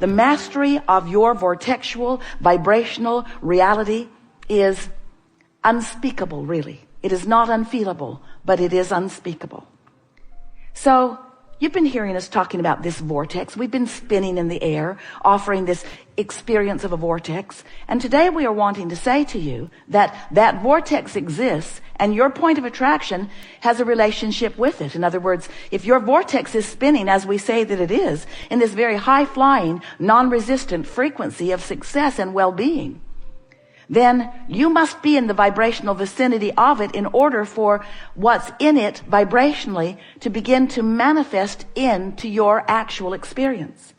The mastery of your vortexual, vibrational reality is unspeakable, really. It is not unfeelable, but it is unspeakable. So, you've been hearing us talking about this vortex. We've been spinning in the air, offering this experience of a vortex. And today we are wanting to say to you that that vortex exists and your point of attraction has a relationship with it. In other words, if your vortex is spinning, as we say that it is, in this very high-flying, non-resistant frequency of success and well-being, then you must be in the vibrational vicinity of it in order for what's in it vibrationally to begin to manifest into your actual experience.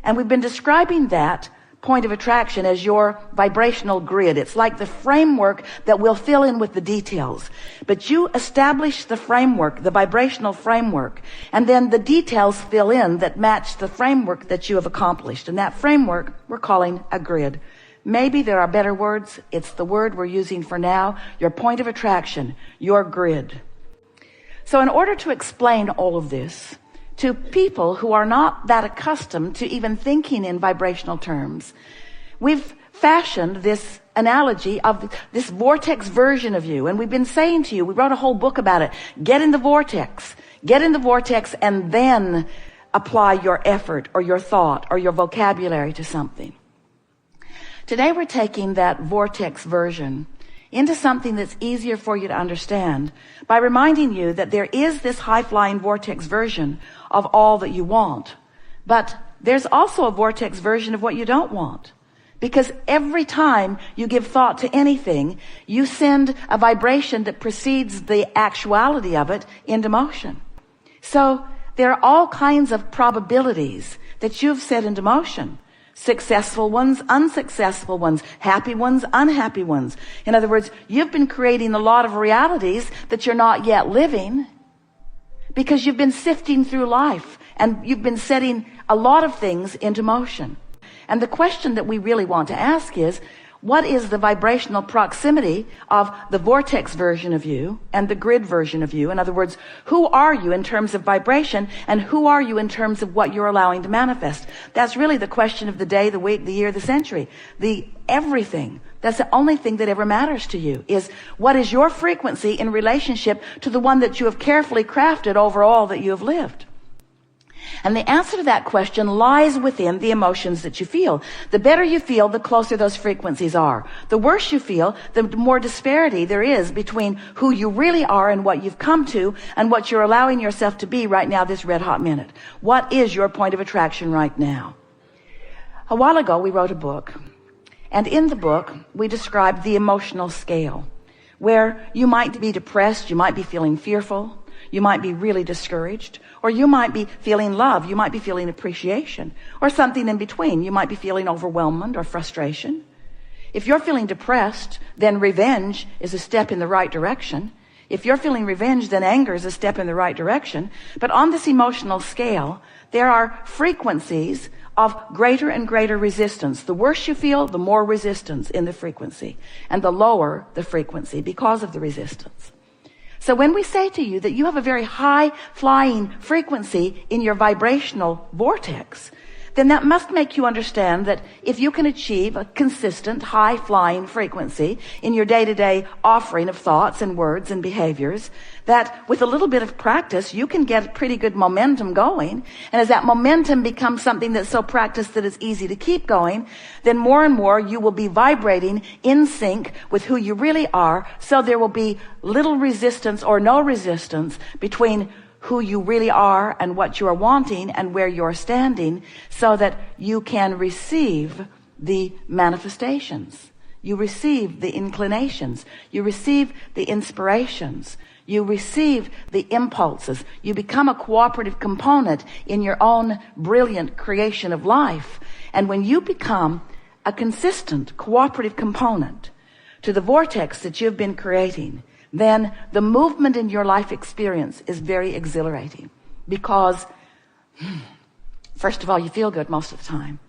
And we've been describing that point of attraction as your vibrational grid. It's like the framework that will fill in with the details. But you establish the framework, the vibrational framework, and then the details fill in that match the framework that you have accomplished. And that framework we're calling a grid. Maybe there are better words. It's the word we're using for now. Your point of attraction, your grid. So in order to explain all of this to people who are not that accustomed to even thinking in vibrational terms, we've fashioned this analogy of this vortex version of you. And we've been saying to you, we wrote a whole book about it. Get in the vortex. Get in the vortex and then apply your effort or your thought or your vocabulary to something. Today we're taking that vortex version into something that's easier for you to understand by reminding you that there is this high-flying vortex version of all that you want. But there's also a vortex version of what you don't want. Because every time you give thought to anything, you send a vibration that precedes the actuality of it into motion. So there are all kinds of probabilities that you've set into motion. Successful ones, unsuccessful ones, happy ones, unhappy ones. In other words, you've been creating a lot of realities that you're not yet living because you've been sifting through life and you've been setting a lot of things into motion. And the question that we really want to ask is, what is the vibrational proximity of the vortex version of you and the grid version of you? In other words, who are you in terms of vibration and who are you in terms of what you're allowing to manifest? That's really the question of the day, the week, the year, the century, the everything. That's the only thing that ever matters to you is what is your frequency in relationship to the one that you have carefully crafted over all that you have lived? And the answer to that question lies within the emotions that you feel. The better you feel, the closer those frequencies are. The worse you feel, the more disparity there is between who you really are and what you've come to and what you're allowing yourself to be right now, this red hot minute. What is your point of attraction right now? A while ago, we wrote a book. And in the book, we described the emotional scale, where you might be depressed, you might be feeling fearful, you might be really discouraged, or you might be feeling love, you might be feeling appreciation, or something in between. You might be feeling overwhelmment or frustration. If you're feeling depressed, then revenge is a step in the right direction. If you're feeling revenge, then anger is a step in the right direction. But on this emotional scale, there are frequencies of greater and greater resistance. The worse you feel, the more resistance in the frequency, and the lower the frequency because of the resistance. So when we say to you that you have a very high flying frequency in your vibrational vortex, then that must make you understand that if you can achieve a consistent high flying frequency in your day-to-day offering of thoughts and words and behaviors, that with a little bit of practice, you can get pretty good momentum going. And as that momentum becomes something that's so practiced that it's easy to keep going, then more and more you will be vibrating in sync with who you really are. So there will be little resistance or no resistance between who you really are and what you are wanting and where you're standing, so that you can receive the manifestations. You receive the inclinations. You receive the inspirations. You receive the impulses. You become a cooperative component in your own brilliant creation of life. And when you become a consistent cooperative component to the vortex that you've been creating, then the movement in your life experience is very exhilarating because, first of all, you feel good most of the time.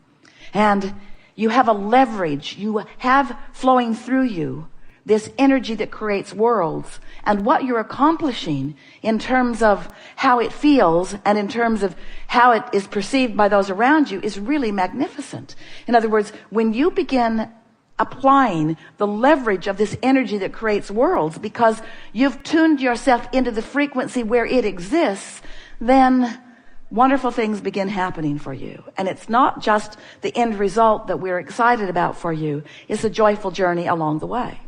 And you have a leverage, you have flowing through you this energy that creates worlds, and what you're accomplishing in terms of how it feels and in terms of how it is perceived by those around you is really magnificent. In other words, when you begin applying the leverage of this energy that creates worlds because you've tuned yourself into the frequency where it exists, then wonderful things begin happening for you. And it's not just the end result that we're excited about for you. It's a joyful journey along the way.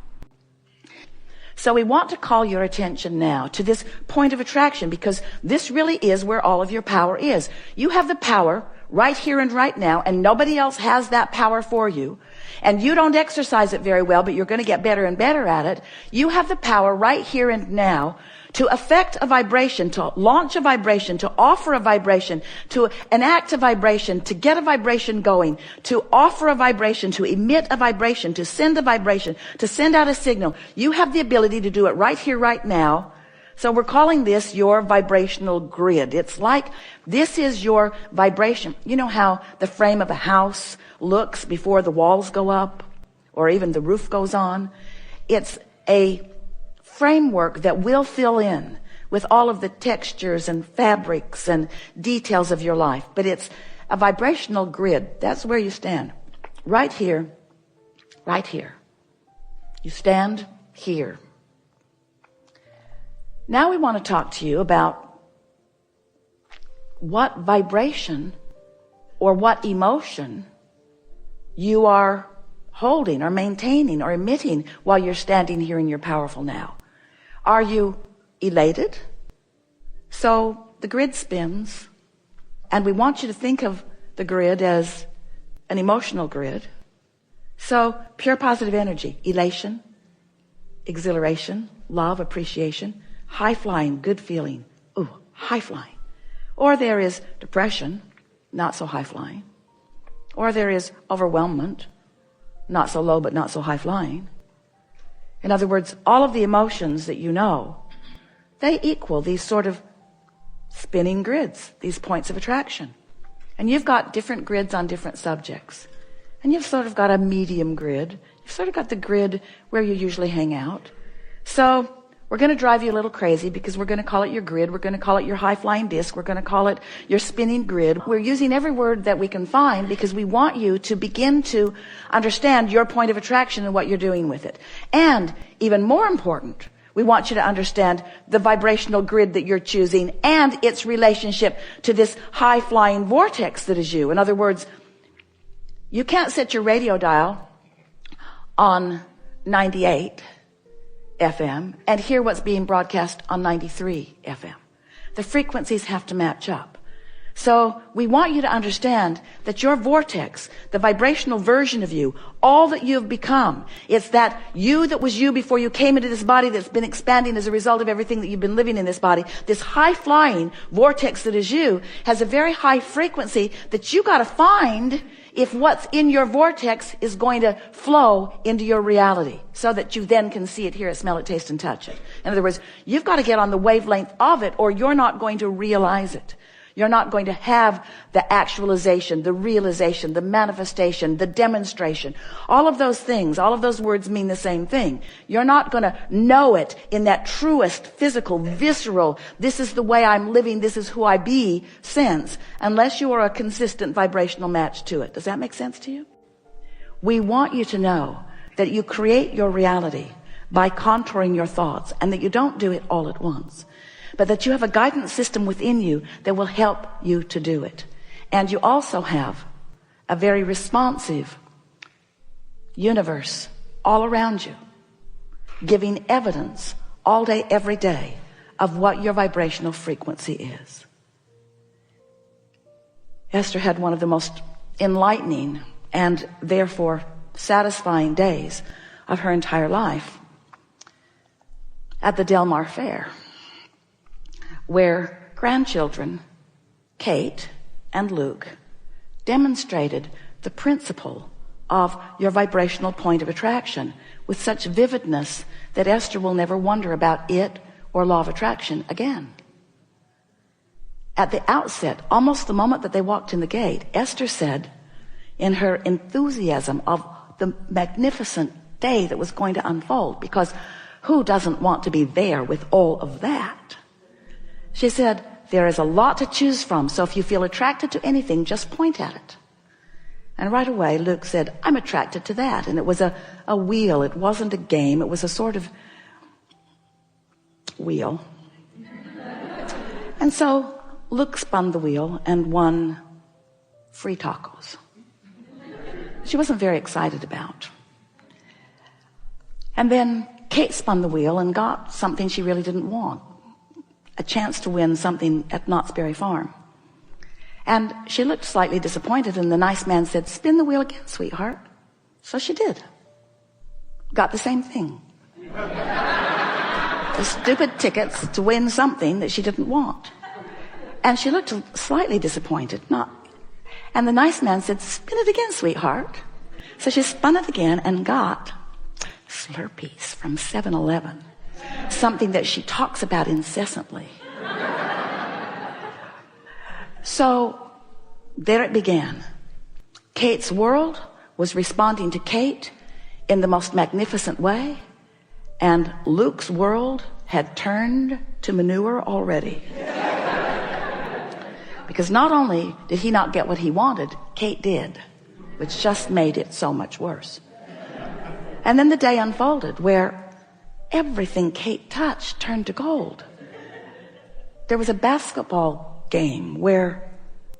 So we want to call your attention now to this point of attraction, because this really is where all of your power is. You have the power right here and right now, and nobody else has that power for you. And you don't exercise it very well, but you're going to get better and better at it. You have the power right here and now to affect a vibration, to launch a vibration, to offer a vibration, to enact a vibration, to get a vibration going, to offer a vibration, to emit a vibration, to send a vibration, to send out a signal. You have the ability to do it right here, right now. So we're calling this your vibrational grid. It's like this is your vibration. You know how the frame of a house looks before the walls go up or even the roof goes on? It's a framework that will fill in with all of the textures and fabrics and details of your life. But it's a vibrational grid. That's where you stand. Right here. Right here. You stand here. Now we want to talk to you about what vibration or what emotion you are holding or maintaining or emitting while you're standing here in your powerful now. Are you elated? So the grid spins, and we want you to think of the grid as an emotional grid. So pure positive energy, elation, exhilaration, love, appreciation, high flying, good feeling. Ooh, high flying. Or there is depression, not so high flying. Or there is overwhelmment, not so low but not so high flying. In other words, all of the emotions that you know, they equal these sort of spinning grids, these points of attraction. And you've got different grids on different subjects. And you've sort of got a medium grid. You've sort of got the grid where you usually hang out. So we're going to drive you a little crazy because we're going to call it your grid. We're going to call it your high-flying disc. We're going to call it your spinning grid. We're using every word that we can find because we want you to begin to understand your point of attraction and what you're doing with it. And even more important, we want you to understand the vibrational grid that you're choosing and its relationship to this high-flying vortex that is you. In other words, you can't set your radio dial on 98 FM and hear what's being broadcast on 93 FM. The frequencies have to match up. So we want you to understand that your vortex, the vibrational version of you, all that you've become, it's that you that was you before you came into this body that's been expanding as a result of everything that you've been living in this body. This high-flying vortex that is you has a very high frequency that you got to find if what's in your vortex is going to flow into your reality so that you then can see it, hear it, smell it, taste, and touch it. In other words, you've got to get on the wavelength of it or you're not going to realize it. You're not going to have the actualization, the realization, the manifestation, the demonstration. All of those things, all of those words mean the same thing. You're not going to know it in that truest, physical, visceral, this is the way I'm living, this is who I be sense, unless you are a consistent vibrational match to it. Does that make sense to you? We want you to know that you create your reality by contouring your thoughts and that you don't do it all at once, but that you have a guidance system within you that will help you to do it. And you also have a very responsive universe all around you, giving evidence all day, every day of what your vibrational frequency is. Esther had one of the most enlightening and therefore satisfying days of her entire life at the Del Mar Fair, where grandchildren, Kate and Luke, demonstrated the principle of your vibrational point of attraction with such vividness that Esther will never wonder about it or law of attraction again. At the outset, almost the moment that they walked in the gate, Esther said, in her enthusiasm of the magnificent day that was going to unfold, because who doesn't want to be there with all of that? She said, there is a lot to choose from, so if you feel attracted to anything, just point at it. And right away, Luke said, I'm attracted to that. And it was a wheel. It wasn't a game. It was a sort of wheel. And so Luke spun the wheel and won free tacos. She wasn't very excited about. And then Kate spun the wheel and got something she really didn't want. A chance to win something at Knott's Berry Farm. And she looked slightly disappointed, and the nice man said, spin the wheel again, sweetheart. So she did. Got the same thing. The stupid tickets to win something that she didn't want. And she looked slightly disappointed. And the nice man said, spin it again, sweetheart. So she spun it again and got Slurpees from 7-Eleven. Something that she talks about incessantly. So there it began. Kate's world was responding to Kate in the most magnificent way, and Luke's world had turned to manure already. Because not only did he not get what he wanted, Kate did, which just made it so much worse. And then the day unfolded where everything Kate touched turned to gold. There was a basketball game where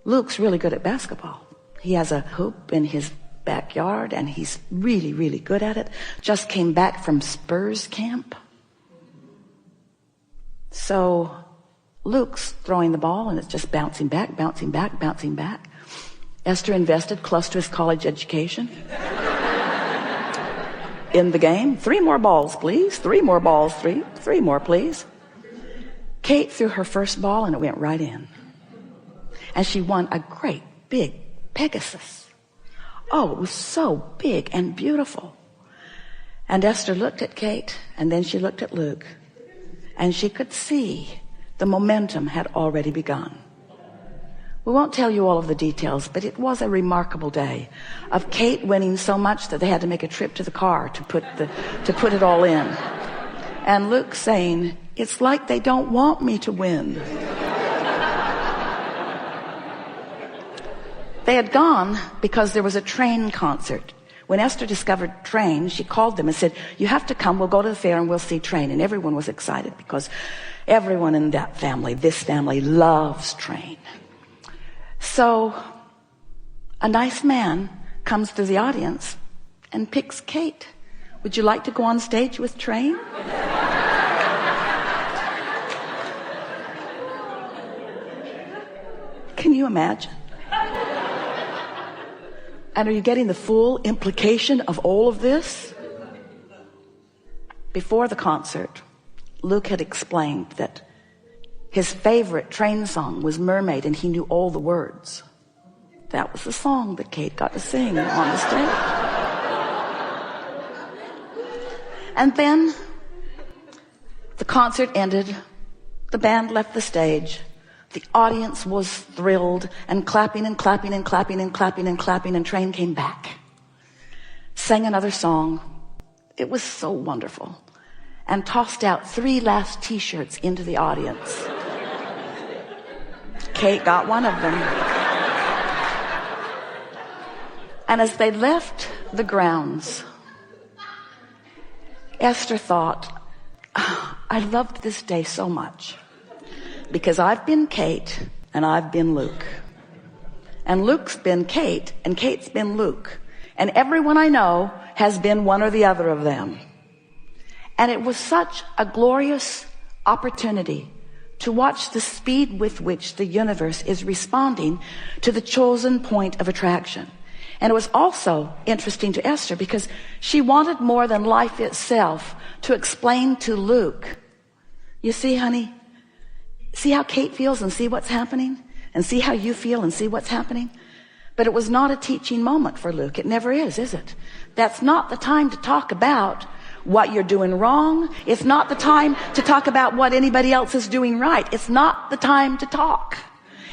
Luke's really good at basketball. He has a hoop in his backyard and he's really, really good at it. Just came back from Spurs camp. So Luke's throwing the ball and it's just bouncing back, bouncing back, bouncing back. Esther invested close to his college education in the game. 3 more balls, please. 3 more balls, three more, please. Kate threw her first ball and it went right in. And she won a great big Pegasus. Oh, it was so big and beautiful. And Esther looked at Kate and then she looked at Luke. And she could see the momentum had already begun. We won't tell you all of the details, but it was a remarkable day of Kate winning so much that they had to make a trip to the car to put it all in. And Luke saying, it's like they don't want me to win. They had gone because there was a train concert. When Esther discovered Train, she called them and said, you have to come, we'll go to the fair and we'll see Train. And everyone was excited because everyone in that family, this family, loves Train. So a nice man comes through the audience and picks Kate. Would you like to go on stage with Train? Can you imagine? And are you getting the full implication of all of this? Before the concert, Luke had explained that his favorite Train song was Mermaid, and he knew all the words. That was the song that Kate got to sing on the stage. And then the concert ended. The band left the stage. The audience was thrilled and clapping and clapping and clapping and clapping and clapping, and Train came back. Sang another song. It was so wonderful. And tossed out 3 last t-shirts into the audience. Kate got one of them. And as they left the grounds, Esther thought, I loved this day so much because I've been Kate and I've been Luke. And Luke's been Kate and Kate's been Luke. And everyone I know has been one or the other of them. And it was such a glorious opportunity to watch the speed with which the universe is responding to the chosen point of attraction. And it was also interesting to Esther because she wanted more than life itself to explain to Luke, you see, honey, see how Kate feels and see what's happening, and see how you feel and see what's happening. But it was not a teaching moment for Luke. It never is it? That's not the time to talk about what you're doing wrong. It's not the time to talk about what anybody else is doing right. It's not the time to talk.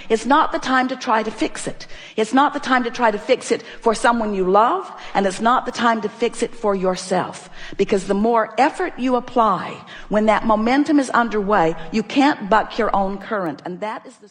It's not the time to try to fix it. It's not the time to try to fix it for someone you love, and it's not the time to fix it for yourself. Because the more effort you apply, when that momentum is underway, you can't buck your own current. And that is the